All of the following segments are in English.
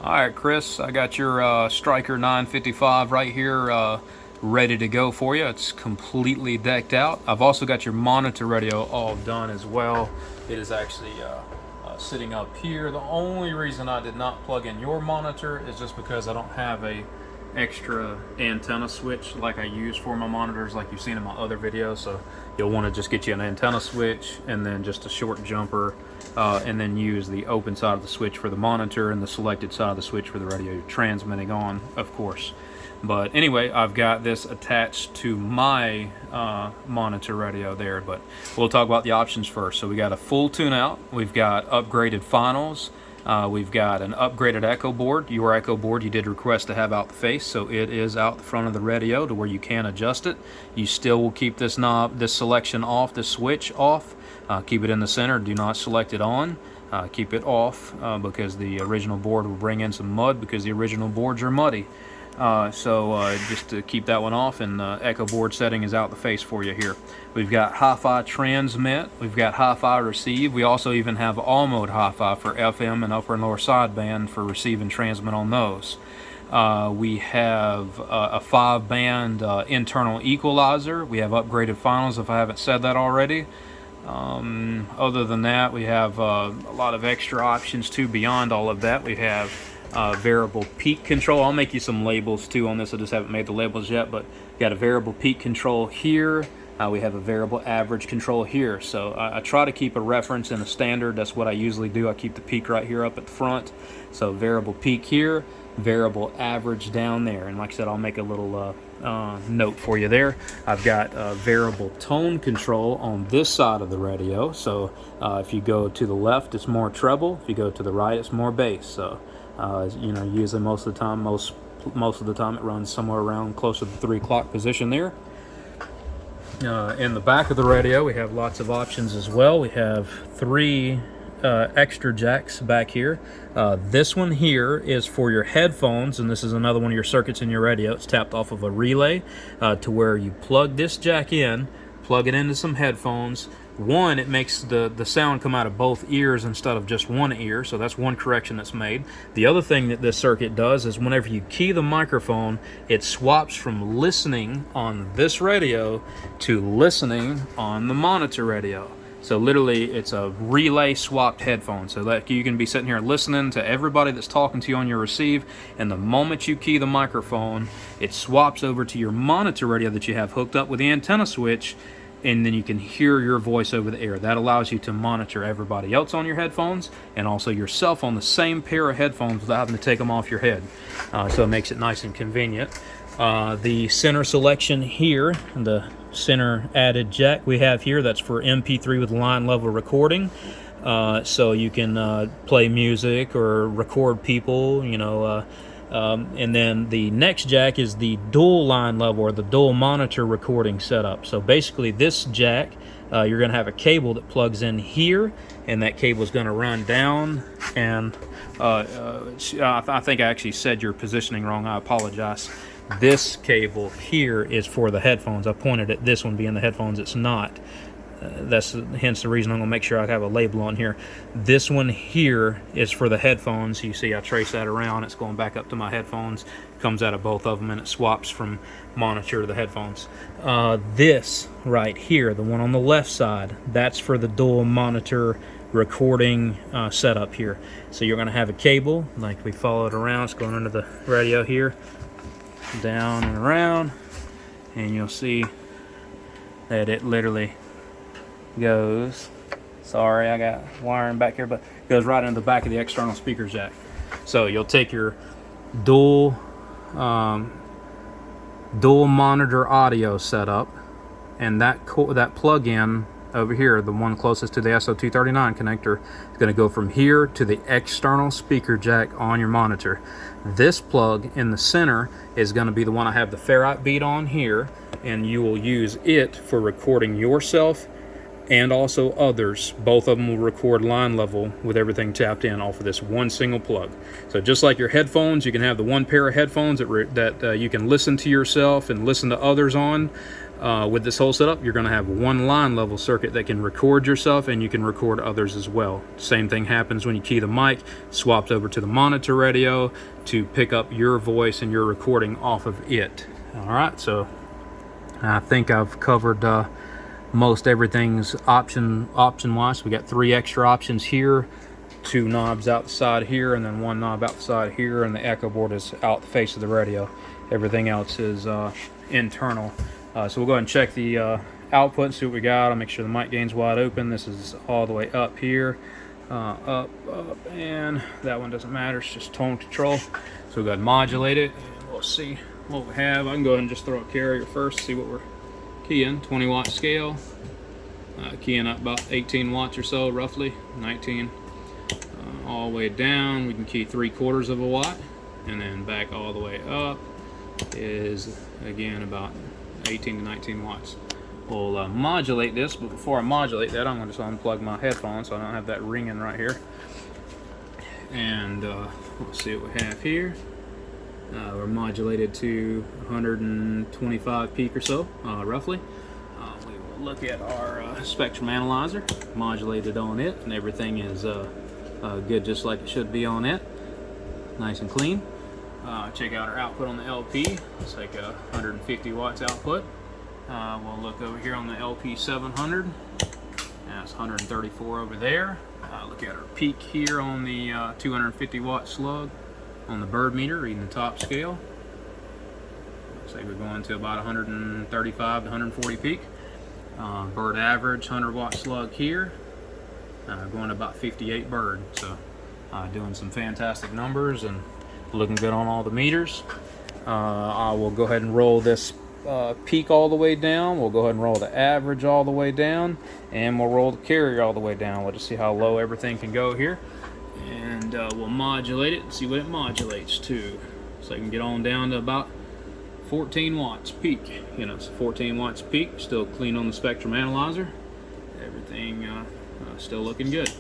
Alright Chris, I got your Stryker 955 right here ready to go for you. It's completely decked out. I've also got your monitor radio all done as well. It is actually sitting up here. The only reason I did not plug in your monitor is just because I don't have a extra antenna switch like I use for my monitors like you've seen in my other videos. So you'll want to just get you an antenna switch and then just a short jumper and then use the open side of the switch for the monitor and the selected side of the switch for the radio you're transmitting on, of course. But anyway, I've got this attached to my monitor radio there, but we'll talk about the options first. So we got a full tune-out, we've got upgraded finals, we've got an upgraded echo board. Your echo board you did request to have out the face, so it is out the front of the radio to where you can adjust it. You still will keep this knob, this selection off, this switch off. Keep it in the center, do not select it on. Keep it off because the original board will bring in some mud because the original boards are muddy. Just to keep that one off, and the echo board setting is out the face for you here. We've got Hifi Transmit, we've got Hifi Recieve. We also even have all Mode Hifi for FM and upper and lower sideband for receive and transmit on those. We have a 5-band internal equalizer. We have upgraded finals if I haven't said that already. Other than that, we have a lot of extra options too beyond all of that. We have variable peak control. I'll make you some labels too on this. I just haven't made the labels yet, but got a variable peak control here. We have a variable average control here. So I try to keep a reference and a standard. That's what I usually do. I keep the peak right here up at the front. So variable peak here, variable average down there. And like I said, I'll make a little note for you there. I've got variable tone control on this side of the radio. So if you go to the left, it's more treble. If you go to the right, it's more bass. So you know, usually most of the time, most of the time it runs somewhere around close to the 3 o'clock position there. In the back of the radio, we have lots of options as well. We have 3 extra jacks back here. This one here is for your headphones, and this is another one of your circuits in your radio. It's tapped off of a relay to where you plug this jack in, plug it into some headphones. One, it makes the sound come out of both ears instead of just one ear, so that's one correction that's made. The other thing that this circuit does is whenever you key the microphone, it swaps from listening on this radio to listening on the monitor radio. So literally, it's a relay swapped headphone, so that you can be sitting here listening to everybody that's talking to you on your receive, and the moment you key the microphone, it swaps over to your monitor radio that you have hooked up with the antenna switch, and then you can hear your voice over the air. That allows you to monitor everybody else on your headphones and also yourself on the same pair of headphones without having to take them off your head. So it makes it nice and convenient. The center selection here, the center added jack we have here, that's for MP3 with line level recording. So you can play music or record people, you know. And then the next jack is the dual line level or the dual monitor recording setup. So basically this jack, you're going to have a cable that plugs in here, and that cable is going to run down. And I think I actually said your positioning wrong. I apologize. This cable here is for the headphones. I pointed at this one being the headphones. It's not. That's hence the reason I'm going to make sure I have a label on here. This one here is for the headphones. You see I trace that around. It's going back up to my headphones. Comes out of both of them, and it swaps from monitor to the headphones. This right here, the one on the left side, that's for the dual monitor recording setup here. So you're going to have a cable, like we followed around. It's going under the radio here, down and around, and you'll see that it literally goes, sorry I got wiring back here, but goes right into the back of the external speaker jack. So you'll take your dual monitor audio setup, and that plug-in over here, the one closest to the SO239 connector, is going to go from here to the external speaker jack on your monitor. This plug in the center is going to be the one I have the ferrite bead on here, and you will use it for recording yourself and also others. Both of them will record line level with everything tapped in off of this one single plug. So just like your headphones, you can have the one pair of headphones that you can listen to yourself and listen to others on. With this whole setup, you're going to have one line level circuit that can record yourself, and you can record others as well. Same thing happens when you key the mic, swapped over to the monitor radio to pick up your voice and your recording off of it. Alright, so I think I've covered most everything's option wise. We got 3 extra options here, 2 knobs outside here, and then 1 knob outside here, and the echo board is out the face of the radio. Everything else is internal. So we'll go ahead and check the output and see what we got. I'll make sure the mic gain's wide open. This is all the way up here, up, and that one doesn't matter. It's just tone control. So we'll go ahead and modulate it, and we'll see what we have. I can go ahead and just throw a carrier first, see what we're keying. 20 watt scale, keying up about 18 watts or so, roughly 19. All the way down, we can key 3/4 of a watt, and then back all the way up is again about 18 to 19 watts. We'll modulate this, but before I modulate that, I'm going to just unplug my headphones so I don't have that ringing right here. And let's see what we have here. We're modulated to 125 peak or so, roughly. We will look at our spectrum analyzer, modulated on it, and everything is good just like it should be on it. Nice and clean. Check out our output on the LP. It's like 150 watts output. We'll look over here on the LP 700. That's 134 over there. Look at our peak here on the 250 watt slug on the bird meter, reading the top scale. Looks like we're going to about 135 to 140 peak. Bird average 100 watt slug here. Going about 58 bird. So doing some fantastic numbers and looking good on all the meters. I will go ahead and roll this peak all the way down. We'll go ahead and roll the average all the way down, and we'll roll the carrier all the way down. We'll just see how low everything can go here, and we'll modulate it and see what it modulates to. So I can get on down to about 14 watts peak. You know, it's 14 watts peak. Still clean on the spectrum analyzer. Everything still looking good.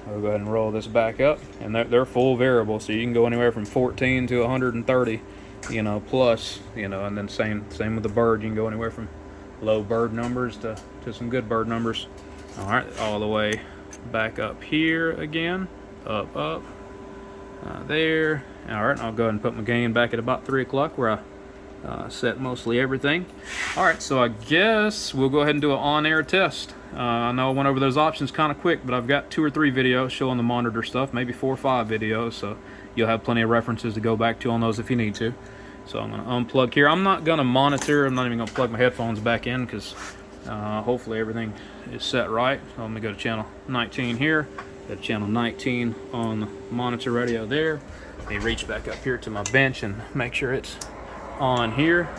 I'll go ahead and roll this back up, and they're full variable, so you can go anywhere from 14 to 130, you know, plus, you know, and then same with the bird. You can go anywhere from low bird numbers to some good bird numbers. All right, all the way back up here again, up, there. All right, I'll go ahead and put my gain back at about 3 o'clock where I set mostly everything. All right, so I guess we'll go ahead and do an on-air test. I know I went over those options kind of quick, but I've got 2 or 3 videos showing the monitor stuff, maybe 4 or 5 videos, so you'll have plenty of references to go back to on those if you need to. So I'm going to unplug here. I'm not going to monitor. I'm not even going to plug my headphones back in because hopefully everything is set right. So I'm going to go to channel 19 here. Go to channel 19 on the monitor radio there. Let me reach back up here to my bench and make sure it's on here.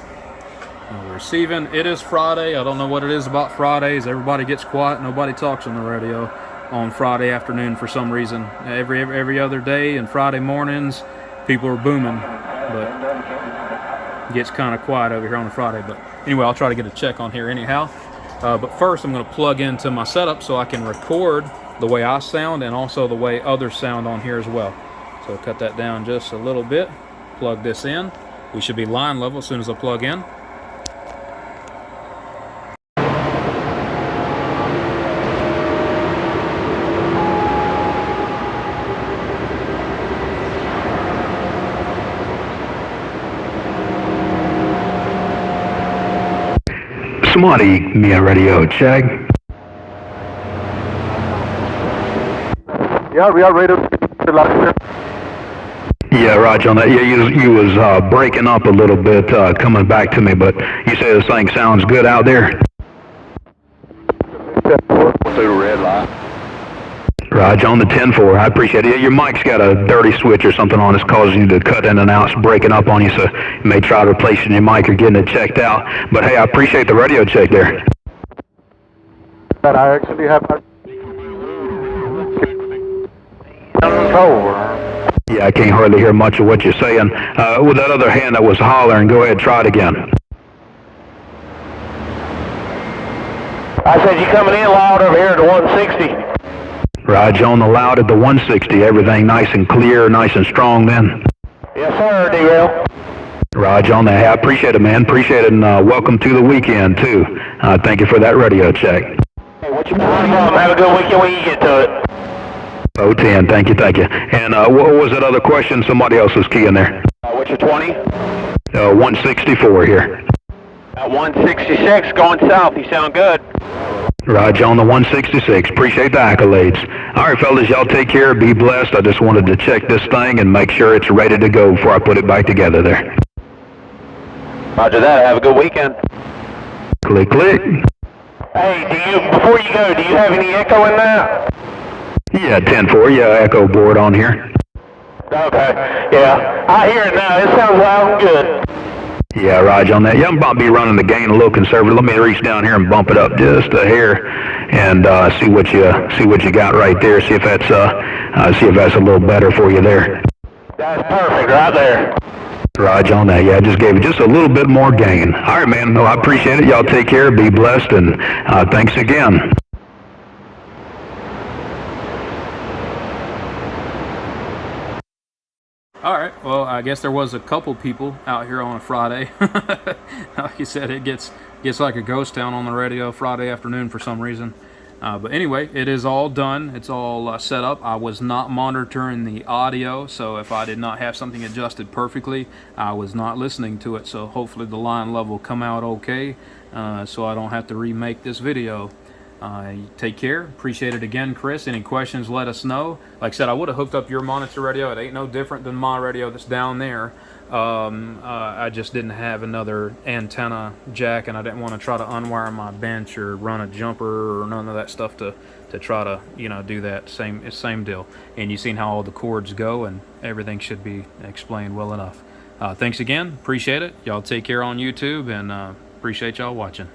We're receiving. It is Friday. I don't know what it is about Fridays. Everybody gets quiet. Nobody talks on the radio on Friday afternoon for some reason. Every other day and Friday mornings, people are booming, but it gets kind of quiet over here on a Friday. But anyway, I'll try to get a check on here anyhow. But first, I'm going to plug into my setup so I can record the way I sound and also the way others sound on here as well. So I'll cut that down just a little bit. Plug this in. We should be line level as soon as I plug in. Somebody, me a radio check. Yeah, we are radio. Yeah, Roger on that. Yeah, you was breaking up a little bit, coming back to me, but you say this thing sounds good out there. Through the red line. Roger on the 10-4. I appreciate it. Yeah, your mic's got a dirty switch or something on it, causing you to cut in and out. It's breaking up on you, so you may try replacing your mic or getting it checked out. But hey, I appreciate the radio check there. But I actually have control. Yeah, I can't hardly hear much of what you're saying. With that other hand that was hollering, go ahead, try it again. I said you coming in loud over here at the 160. Roger on the loud at the 160. Everything nice and clear, nice and strong then. Yes, sir, DL. Roger on that. Hey, I appreciate it, man. Appreciate it, and welcome to the weekend, too. Thank you for that radio check. Hey, what's your problem? Have a good weekend when you get to it. 010, thank you. And what was that other question? Somebody else was keying there. What's your 20? 164 here. At 166, going south. You sound good. Roger on the 166. Appreciate the accolades. All right, fellas, y'all take care. Be blessed. I just wanted to check this thing and make sure it's ready to go before I put it back together there. Roger that. Have a good weekend. Click, click. Hey, before you go, do you have any echo in that? Yeah, 10-4. Yeah, echo board on here. Okay. Yeah, I hear it now. It sounds loud and good. Yeah, Roger on that. Yeah, I'm about to be running the gain a little conservative. Let me reach down here and bump it up just a hair, and see what you got right there. See if that's a little better for you there. That's perfect right there. Roger on that. Yeah, I just gave it just a little bit more gain. All right, man. No, I appreciate it. Y'all take care. Be blessed, and thanks again. All right, well, I guess there was a couple people out here on a Friday. Like you said, it gets like a ghost town on the radio Friday afternoon for some reason. But anyway, it is all done. It's all set up. I was not monitoring the audio, so if I did not have something adjusted perfectly, I was not listening to it. So hopefully the line level will come out okay, so I don't have to remake this video. Take care. Appreciate it again, Chris. Any questions, let us know. Like I said, I would have hooked up your monitor radio. It ain't no different than my radio that's down there. I just didn't have another antenna jack, and I didn't want to try to unwire my bench or run a jumper or none of that stuff to try to, you know, do that. Same deal. And you've seen how all the cords go, and everything should be explained well enough. Thanks again. Appreciate it. Y'all take care on YouTube, and appreciate y'all watching.